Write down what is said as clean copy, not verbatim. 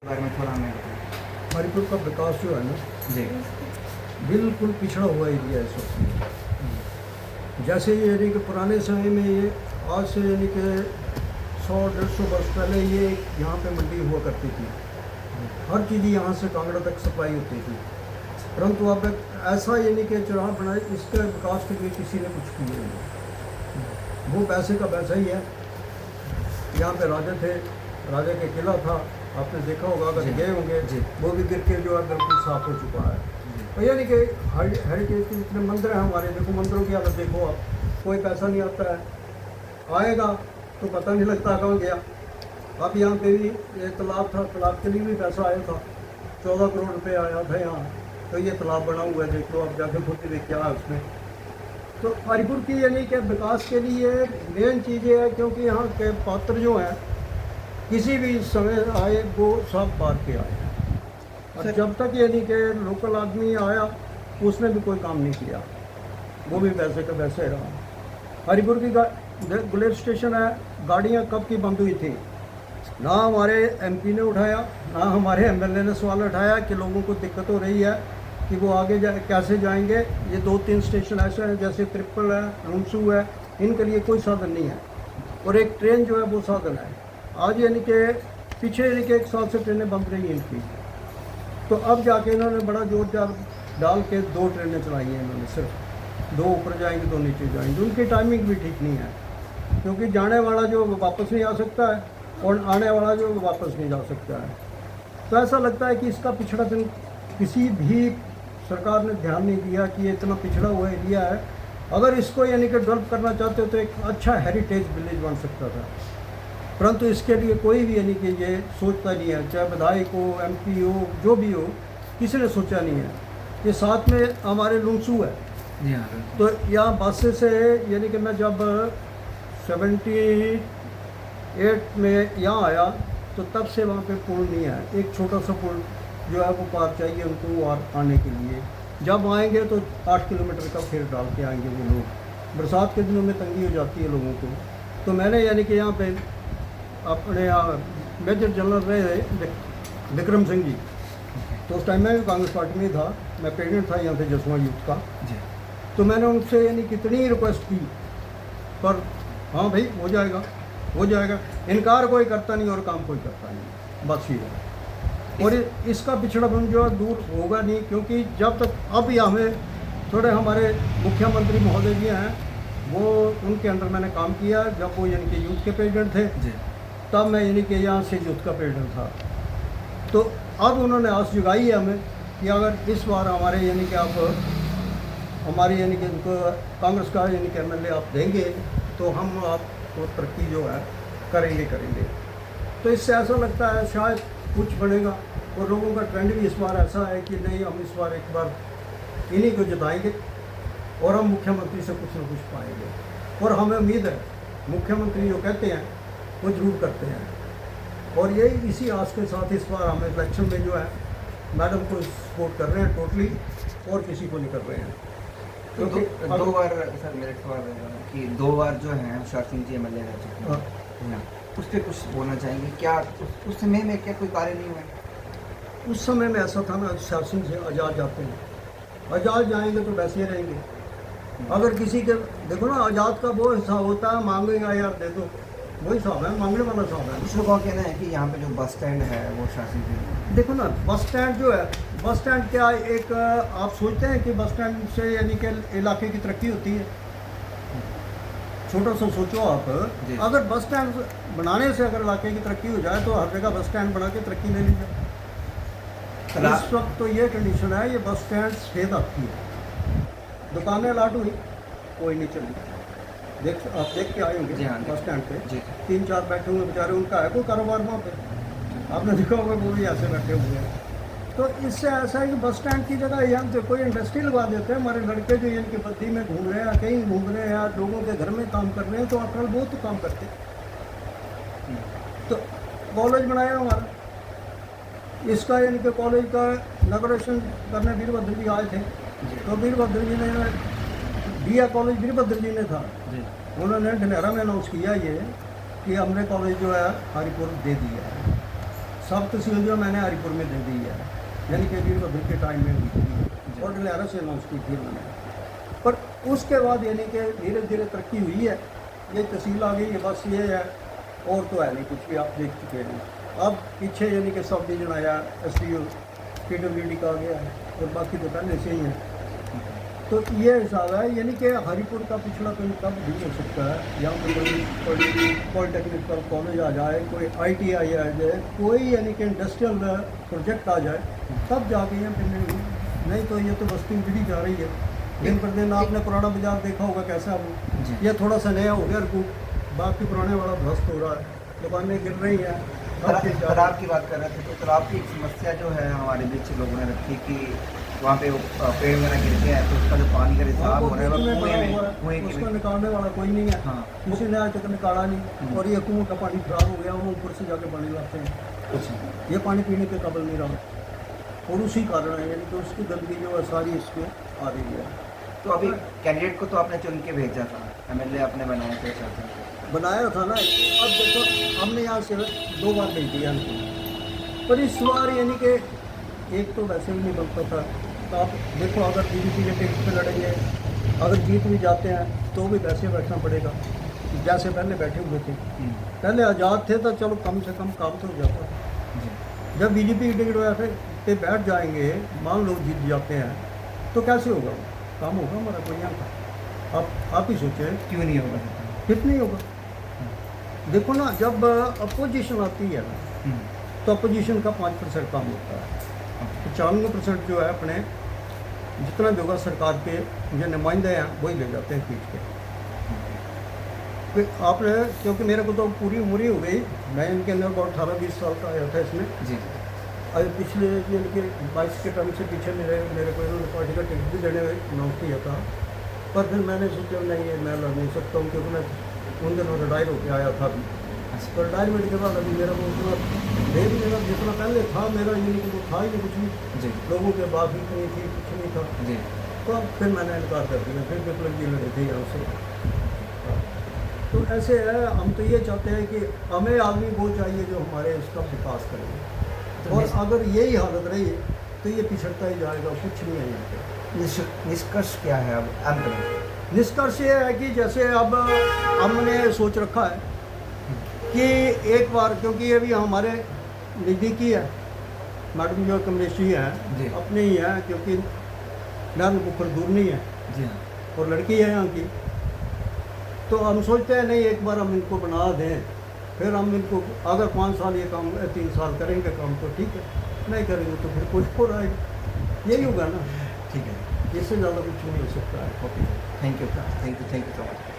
बारे में थोड़ा हमें बताएं। हरिपुर का विकास जो है ना जी बिल्कुल पिछड़ा हुआ एरिया है इस वक्त। जैसे यानी कि पुराने समय में ये आज से यानी कि 100-150 वर्ष पहले ये यहाँ पे मंडी हुआ करती थी। हर चीज़ यहाँ से कांगड़ा तक सप्लाई होती थी। परंतु अब ऐसा यानी कि चौराहा बनाए, इसके विकास के लिए किसी ने कुछ किया नहीं। वो पैसे का पैसा ही है। यहाँ पे राजा थे, राजा के किला था, आपने देखा होगा, अगर गए होंगे, वो भी गिर के जो है बिल्कुल साफ हो चुका है। तो यानी कि हेरिटेज के जितने मंदिर हैं हमारे, देखो मंदिरों की हालत देखो आप, कोई पैसा नहीं आता है, आएगा तो पता नहीं लगता कहाँ गया। अब यहाँ पे भी एक तालाब था, तालाब के लिए भी पैसा आया था, 14 करोड़ रुपए आया था यहाँ। तो ये तालाब बना हुआ है, देख लो आप जाके खुद ही देख के आए उसमें। तो हरिपुर की यानी कि विकास के लिए मेन चीज़ ये है, क्योंकि यहाँ के पात्र जो हैं किसी भी समय आए वो सब बाहर के आए हैं, और जब तक यानी कि लोकल आदमी आया उसने भी कोई काम नहीं किया, वो भी वैसे का वैसे रहा। हरिपुर की बुलेट स्टेशन है, गाड़ियाँ कब की बंद हुई थी, ना हमारे एमपी ने उठाया, ना हमारे एमएलए ने सवाल उठाया कि लोगों को दिक्कत हो रही है कि वो आगे कैसे जाएंगे। ये 2-3 स्टेशन ऐसे हैं जैसे ट्रिपल है, लुमसू है, इनके लिए कोई साधन नहीं है, और एक ट्रेन जो है वो साधन है। आज यानी कि पीछे यानी कि 1 साल से ट्रेनें बंद रही हैं इनकी, तो अब जाके इन्होंने बड़ा जोर डाल के 2 ट्रेनें चलाई हैं इन्होंने, सिर्फ 2 ऊपर जाएंगे 2 नीचे जाएंगे। उनकी टाइमिंग भी ठीक नहीं है, क्योंकि जाने वाला जो वापस नहीं आ सकता है और आने वाला जो वापस नहीं जा सकता है। तो ऐसा लगता है कि इसका पिछड़ा दिन किसी भी सरकार ने ध्यान नहीं दिया कि ये इतना पिछड़ा हुआ एरिया है। अगर इसको यानी कि डेवलप करना चाहते हो तो एक अच्छा हेरिटेज विलेज बन सकता था, परंतु इसके लिए कोई भी यानी कि ये सोचता नहीं है, चाहे विधायक हो, एमपी हो, जो भी हो, किसी ने सोचा नहीं है। ये साथ में हमारे लुमसू है, तो यहाँ बस से यानी कि मैं जब 78 में यहाँ आया तो तब से वहाँ पे पुल नहीं है, एक छोटा सा पुल जो है वो पार चाहिए उनको और आने के लिए। जब आएंगे तो 8 किलोमीटर का फिर डाल के आएंगे वो लोग। बरसात के दिनों में तंगी हो जाती है लोगों को। तो मैंने यानी कि यहाँ पे अपने यहाँ मेजर जनरल रहे विक्रम सिंह जी, तो उस टाइम में कांग्रेस पार्टी में था, मैं प्रेसिडेंट था यहाँ पे जसवा यूथ का। तो मैंने उनसे यानी कितनी रिक्वेस्ट की, पर हाँ भाई हो जाएगा हो जाएगा, इनकार कोई करता नहीं और काम कोई करता नहीं, बस ये है। और इसका पिछड़ापन जो है दूर होगा नहीं, क्योंकि जब तक अब यहाँ में थोड़े हमारे मुख्यमंत्री महोदय जी हैं, वो उनके अंडर मैंने काम किया जब वो यानी कि यूथ के प्रेसिडेंट थे, तब मैं यानी कि यहाँ से यूथ का प्रेसिडेंट था। तो अब उन्होंने आस जगाई है हमें कि अगर इस बार हमारे यानी कि आप हमारी यानी कि उनको कांग्रेस का यानी कि एमएलए आप देंगे तो हम आपको तरक्की जो है करेंगे। तो इससे ऐसा लगता है शायद कुछ बनेगा, और लोगों का ट्रेंड भी इस बार ऐसा है कि नहीं, हम इस बार एक बार इन्हीं को जिताएंगे और हम मुख्यमंत्री से कुछ ना कुछ पाएंगे। और हमें उम्मीद है मुख्यमंत्री जो कहते हैं वो जरूर करते हैं, और यही इसी आस के साथ इस बार हम इलेक्शन में जो है मैडम को सपोर्ट कर रहे हैं टोटली, और किसी को नहीं कर रहे हैं। तो दो बार सर मेरे सवाल कि 2 बार जो है शर सिंह जी एमएलए रह चुके हैं, उस पर कुछ बोलना चाहेंगे क्या? उस समय में क्या कोई कार्य नहीं हुआ? उस समय में ऐसा था ना, शर सिंह से आज़ाद जाते हैं, आज़ाद जाएंगे तो वैसे ही रहेंगे। अगर किसी के देखो ना, आज़ाद का वो हिसाब होता है, मांगेगा यार दे दो, वही हिसाब है, मांगने वाला हिसाब है। कुछ लोगों का कहना है कि यहाँ पे जो बस स्टैंड है वो शासन के, देखो ना, बस स्टैंड जो है, बस स्टैंड क्या एक आप सोचते हैं कि बस स्टैंड से यानी कि इलाके की तरक्की होती है? छोटा सा सोचो आप, अगर बस स्टैंड बनाने से अगर इलाके की तरक्की हो जाए तो हर जगह बस स्टैंड बना के तरक्की ले लीजिए। इस वक्त तो ये कंडीशन है, ये बस स्टैंड सफेद आती है, दुकानें लाट हुई, कोई नहीं चली। आप देख के आए होंगे बस स्टैंड पे 3-4 बैठे हुए बेचारे, उनका है कोई कारोबार वहाँ पे, आपने देखा होगा वो भी ऐसे बैठे हुए हैं। तो इससे ऐसा है कि बस स्टैंड की जगह यहाँ से कोई इंडस्ट्री लगा देते हैं। हमारे लड़के जो इनकी बद्दी में घूम रहे हैं, कहीं घूम रहे हैं, या लोगों के घर में काम कर रहे हैं, तो अटल बहुत तो काम करते हैं। तो कॉलेज बनाया हमारा, इसका यानी कि कॉलेज का इनॉग्रेशन करने वीरभद्र जी आए थे, तो वीरभद्र जी ने BA कॉलेज वीरभद्र जी ने था, उन्होंने ढनेरा में अनाउंस किया ये कि हमने कॉलेज जो है हरिपुर दे दिया है। सब तहसील जो मैंने हरिपुर में दे दी है, यानी कि वीरभद्र के टाइम में हुई थी और डलेरा से अनाउंस की थी उन्होंने। पर उसके बाद यानी कि धीरे धीरे तरक्की हुई है, ये तहसील आ गई है, बस ये है, और तो है नहीं कुछ भी, आप देख चुके हैं। अब पीछे यानी कि सब डिवीजन आया, SDO PWD का आ गया है, और बाकी तो पहले से ही है। तो ये हिसाब है, यानी कि हरिपुर का पिछड़ा कहीं कब भी हो सकता है, यहाँ पर कोई पॉलिटेक्निकल कॉलेज आ जाए, कोई ITI आ जाए, कोई यानी कि इंडस्ट्रियल प्रोजेक्ट आ जाए, तब जाके यहाँ पे नहीं तो ये तो बस्ती बढ़ी जा रही है दिन पर दिन। आपने पुराना बाजार देखा होगा कैसा, वो ये थोड़ा सा नया हो गया रिकूट, बाकी पुराने वाला ध्वस्त हो रहा है, दुकानें गिर रही हैं। तालाब की बात कर रहे थे, तो तालाब की एक समस्या जो है हमारे बीच लोगों ने रखी कि वहाँ पे वो पेड़ वगैरह गिरते हैं, तो उसका जो पानी का रिसाव हो रहा है वो कुएं में उसको निकालने वाला कोई नहीं है। हाँ। किसी ने आज तक निकाला नहीं, और ये कुएं का पानी खराब हो गया, वो ऊपर से जाके पानी लाते हैं, अच्छा। ये पानी पीने के काबिल नहीं रहा, और उसी कारण है, यानी कि उसकी गंदगी जो है सारी इसमें आ रही है। तो अभी कैंडिडेट को तो आपने चुन के भेजा था, MLA आपने बनाया था शासन को। बनाया था ना, अब देखो हमने यहाँ से 2 बार भेज दिया इनको, पर इस बार यानी कि एक तो वैसे ही नहीं बनता था। तो आप देखो, अगर BJP के टिकट पे लड़ेंगे, अगर जीत भी जाते हैं तो भी वैसे बैठना पड़ेगा जैसे पहले बैठे हुए थे। पहले आज़ाद थे तो चलो कम से कम काम तो हो जाता। जब BJP की टिकट पे बैठ जाएंगे, मान लो जीत जाते हैं, तो कैसे होगा काम? होगा हमारा कोई यहाँ का? आप ही सोचें, क्यों नहीं होगा? फिर नहीं होगा। देखो ना, जब अपोजिशन आती है ना, तो अपोजिशन का 5% काम होता है, 95% जो है अपने जितना भी होगा सरकार के जो नुमाइंदे हैं वही ले जाते हैं खींच के। फिर आपने, क्योंकि मेरे को तो पूरी उम्र ही हो गई, मैं इनके अंदर बहुत 18-20 साल का आया था इसमें जी। अभी पिछले इनके 22 के टर्म से पीछे मेरे को इन्होंने पार्टी का टिकट भी देने अनाउंस किया था, पर फिर मैंने सोचा नहीं, ये मैं लड़ नहीं सकता हूँ, क्योंकि मैं उन दिनों रिटायर होकर आया था अभी। तो रिटायरमेंट के बाद अभी मेरा वो उतना देख मेरा जितना पहले था, मेरा ये नहीं कि वो था ही नहीं कुछ भी जी। लोगों के बात ही नहीं थी, कुछ नहीं था। जी। तो अब फिर मैंने इनकार कर दिया, फिर विप्लव जी लड़े थे यहाँ से। तो ऐसे है, हम तो ये चाहते हैं कि हमें आदमी वो चाहिए जो हमारे इसका विकास करे, और अगर यही हालत रही तो ये पिछड़ता ही जाएगा, कुछ नहीं है यहाँ पे। निष्कर्ष क्या है अब अंत में? निष्कर्ष ये है कि जैसे अब हमने सोच रखा है कि एक बार, क्योंकि ये भी हमारे नज़दीकी है, मैडम जो कमलेश जी जी। हैं अपने ही हैं, क्योंकि नान बुखर दूर नहीं है जी हाँ। और लड़की है यहाँ की। तो हम सोचते हैं नहीं, एक बार हम इनको बना दें, फिर हम इनको अगर 5 साल ये काम 3 साल करेंगे काम तो ठीक है, नहीं करेंगे तो फिर कोई और आएगा, यही होगा ना। ठीक है, इससे ज़्यादा कुछ नहीं हो सकता है। Okay, thank you so much.